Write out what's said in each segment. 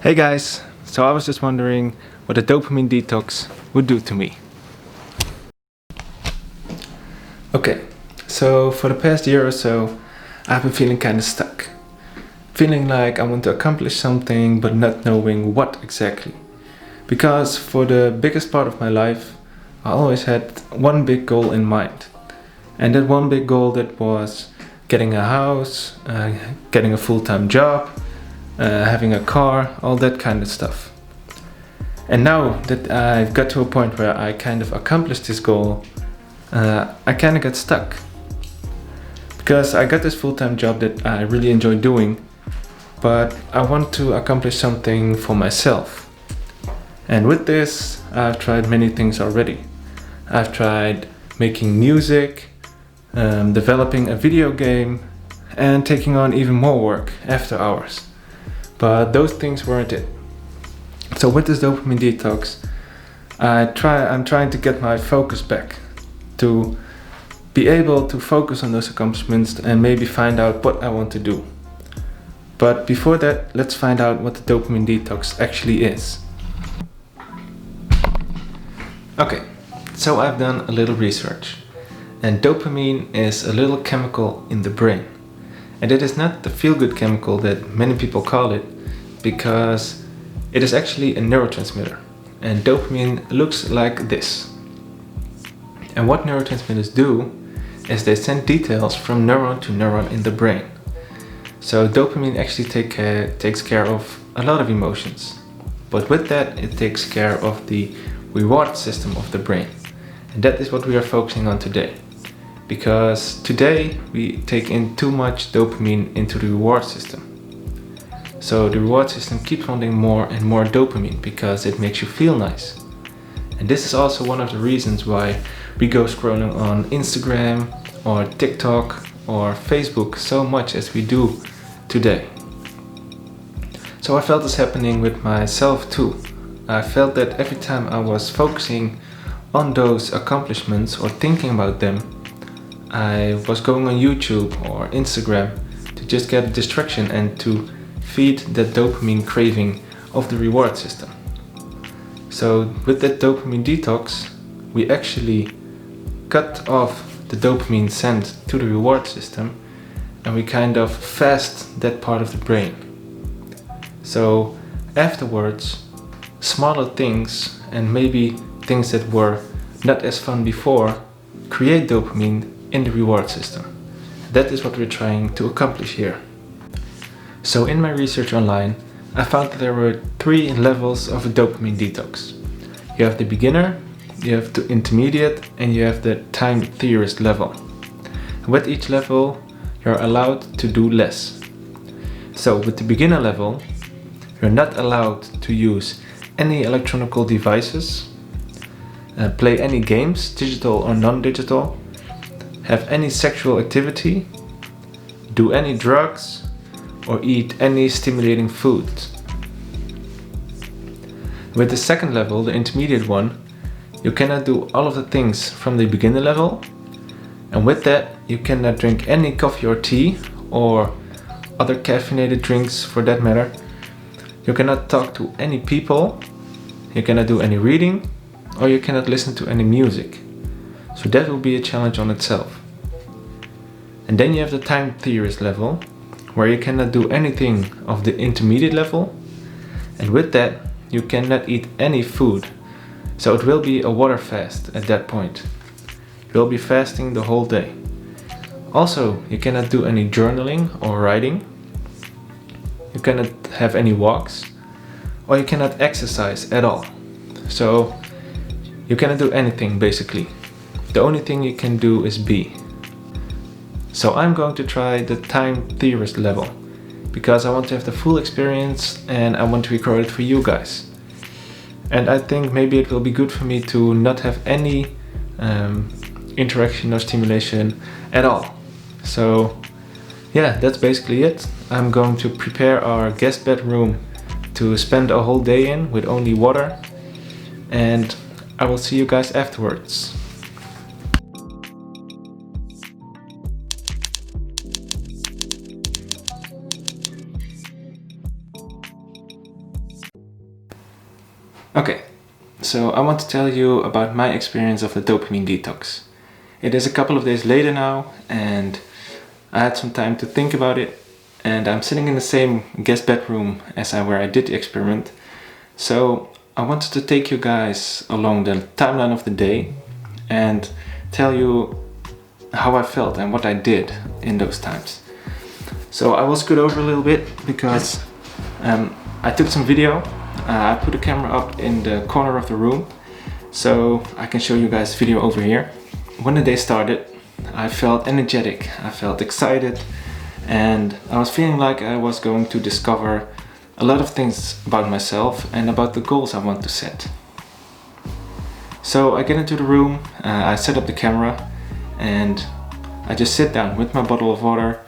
Hey guys, so I was just wondering what a dopamine detox would do to me. Okay, so for the past year or so, I've been feeling kind of stuck. Feeling like I want to accomplish something but not knowing what exactly. Because for the biggest part of my life, I always had one big goal in mind. And that one big goal that was getting a house, getting a full-time job, having a car, all that kind of stuff. And now that I've got to a point where I kind of accomplished this goal, I kind of got stuck. Because I got this full-time job that I really enjoy doing, but I want to accomplish something for myself. And with this, I've tried many things already. I've tried making music, developing a video game, and taking on even more work after hours. But those things weren't it. So with this dopamine detox, I'm trying to get my focus back, to be able to focus on those accomplishments and maybe find out what I want to do. But before that, let's find out what the dopamine detox actually is. Okay, so I've done a little research, and dopamine is a little chemical in the brain. And it is not the feel-good chemical that many people call it, because it is actually a neurotransmitter. And dopamine looks like this. And what neurotransmitters do is they send details from neuron to neuron in the brain. So dopamine actually takes care of a lot of emotions. But with that, it takes care of the reward system of the brain. And that is what we are focusing on today. Because today we take in too much dopamine into the reward system. So the reward system keeps wanting more and more dopamine because it makes you feel nice. And this is also one of the reasons why we go scrolling on Instagram or TikTok or Facebook so much as we do today. So I felt this happening with myself too. I felt that every time I was focusing on those accomplishments or thinking about them, I was going on YouTube or Instagram to just get a distraction and to feed that dopamine craving of the reward system. So with that dopamine detox, we actually cut off the dopamine sent to the reward system, and we kind of fast that part of the brain. So afterwards, smaller things and maybe things that were not as fun before create dopamine in the reward system. That is what we're trying to accomplish here. So in my research online, I found that there were 3 levels of a dopamine detox. You have the beginner, you have the intermediate, and you have the time theorist level. With each level, you're allowed to do less. So with the beginner level, you're not allowed to use any electronic devices, play any games, digital or non-digital, have any sexual activity, do any drugs, or eat any stimulating food. With the second level, the intermediate one, you cannot do all of the things from the beginner level, and with that, you cannot drink any coffee or tea, or other caffeinated drinks for that matter. You cannot talk to any people, you cannot do any reading, or you cannot listen to any music. So that will be a challenge on itself. And then you have the time theorist level, where you cannot do anything of the intermediate level, and with that you cannot eat any food. So it will be a water fast at that point. You will be fasting the whole day. Also, you cannot do any journaling or writing. You cannot have any walks, or you cannot exercise at all. So you cannot do anything basically. The only thing you can do is be. So I'm going to try the time theorist level, because I want to have the full experience and I want to record it for you guys. And I think maybe it will be good for me to not have any interaction or stimulation at all. So yeah, that's basically it. I'm going to prepare our guest bedroom to spend a whole day in with only water, and I will see you guys afterwards. Okay, so I want to tell you about my experience of the dopamine detox. It is a couple of days later now, and I had some time to think about it, and I'm sitting in the same guest bedroom as where I did the experiment. So I wanted to take you guys along the timeline of the day and tell you how I felt and what I did in those times. So I will scoot over a little bit because I took some video. I put a camera up in the corner of the room so I can show you guys video over here. When the day started, I felt energetic, I felt excited, and I was feeling like I was going to discover a lot of things about myself and about the goals I want to set. So I get into the room, I set up the camera, and I just sit down with my bottle of water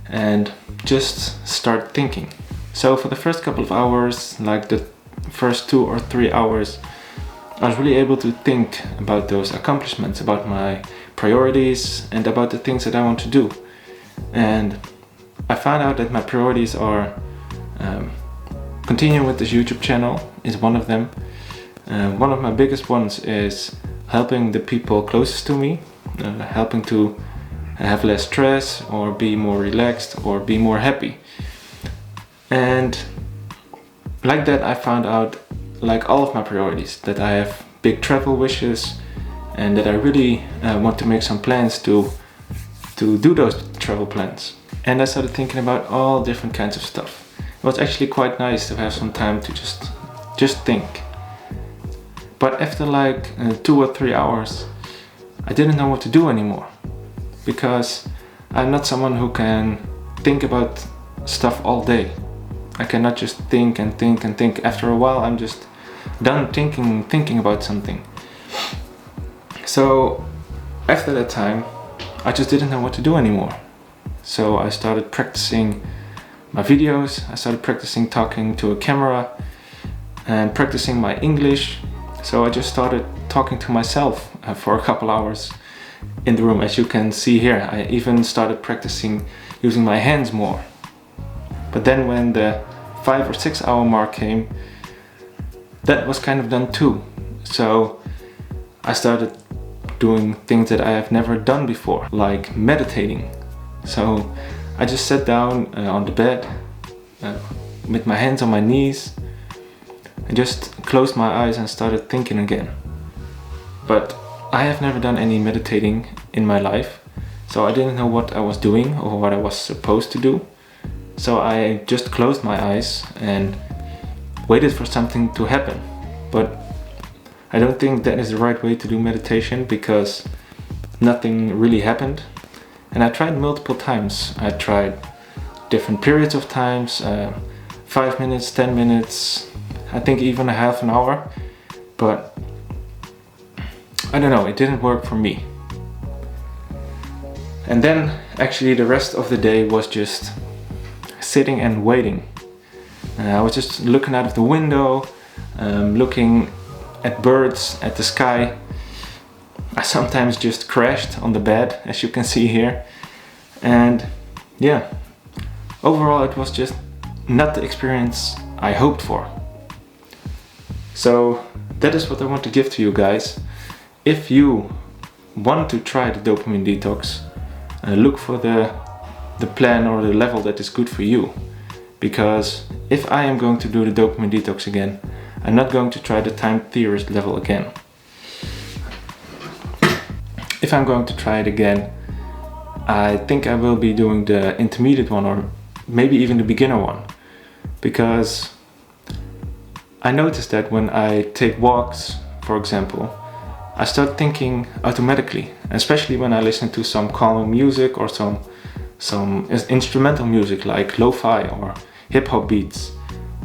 and just start thinking. So for the first couple of hours, like the first 2 or 3 hours, I was really able to think about those accomplishments, about my priorities, and about the things that I want to do. And I found out that my priorities are continuing with this YouTube channel is one of them. One of my biggest ones is helping the people closest to me, helping to have less stress or be more relaxed or be more happy. And like that, I found out, like all of my priorities, that I have big travel wishes and that I really want to make some plans to do those travel plans. And I started thinking about all different kinds of stuff. It was actually quite nice to have some time to just think. But after like 2 or 3 hours, I didn't know what to do anymore, because I'm not someone who can think about stuff all day. I cannot just think and think and think. After a while, I'm just done thinking about something. So after that time, I just didn't know what to do anymore. So I started practicing my videos. I started practicing talking to a camera and practicing my English. So I just started talking to myself for a couple hours in the room. As you can see here, I even started practicing using my hands more. But then when the 5 or 6 hour mark came, that was kind of done too. So I started doing things that I have never done before, like meditating. So I just sat down on the bed with my hands on my knees and just closed my eyes and started thinking again. But I have never done any meditating in my life, so I didn't know what I was doing or what I was supposed to do. So I just closed my eyes and waited for something to happen. But I don't think that is the right way to do meditation, because nothing really happened. And I tried multiple times. I tried different periods of times, 5 minutes, 10 minutes, I think even a half an hour. But I don't know, it didn't work for me. And then actually the rest of the day was just sitting and waiting. I was just looking out of the window, looking at birds, at the sky. I sometimes just crashed on the bed, as you can see here. And yeah, overall it was just not the experience I hoped for. So that is what I want to give to you guys. If you want to try the dopamine detox, look for the plan or the level that is good for you. Because if I am going to do the dopamine detox again, I'm not going to try the time theorist level again. If I'm going to try it again, I think I will be doing the intermediate one, or maybe even the beginner one. Because I noticed that when I take walks, for example, I start thinking automatically, especially when I listen to some calming music or some instrumental music like lo-fi or hip-hop beats.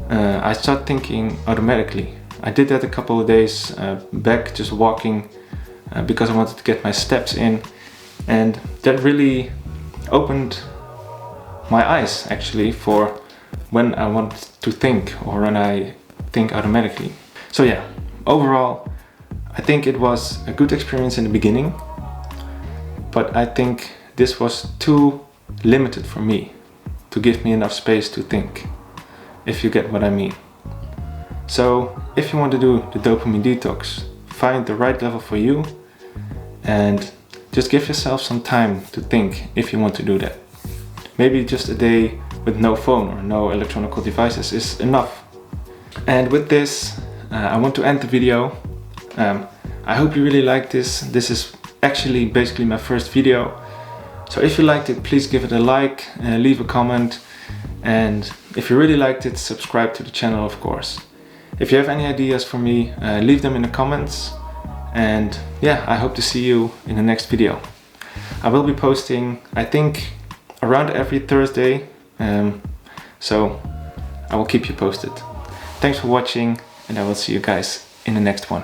I start thinking automatically. I did that a couple of days back, just walking because I wanted to get my steps in, and that really opened my eyes actually for when I want to think or when I think automatically. So yeah, overall I think it was a good experience in the beginning, but I think this was too limited for me to give me enough space to think, if you get what I mean. So if you want to do the dopamine detox, find the right level for you and just give yourself some time to think if you want to do that. Maybe just a day with no phone or no electronic devices is enough. And with this, I want to end the video. I hope you really liked this. This is actually basically my first video. So if you liked it, please give it a like, leave a comment. And if you really liked it, subscribe to the channel, of course. If you have any ideas for me, leave them in the comments. And yeah, I hope to see you in the next video. I will be posting, I think, around every Thursday. So I will keep you posted. Thanks for watching, and I will see you guys in the next one.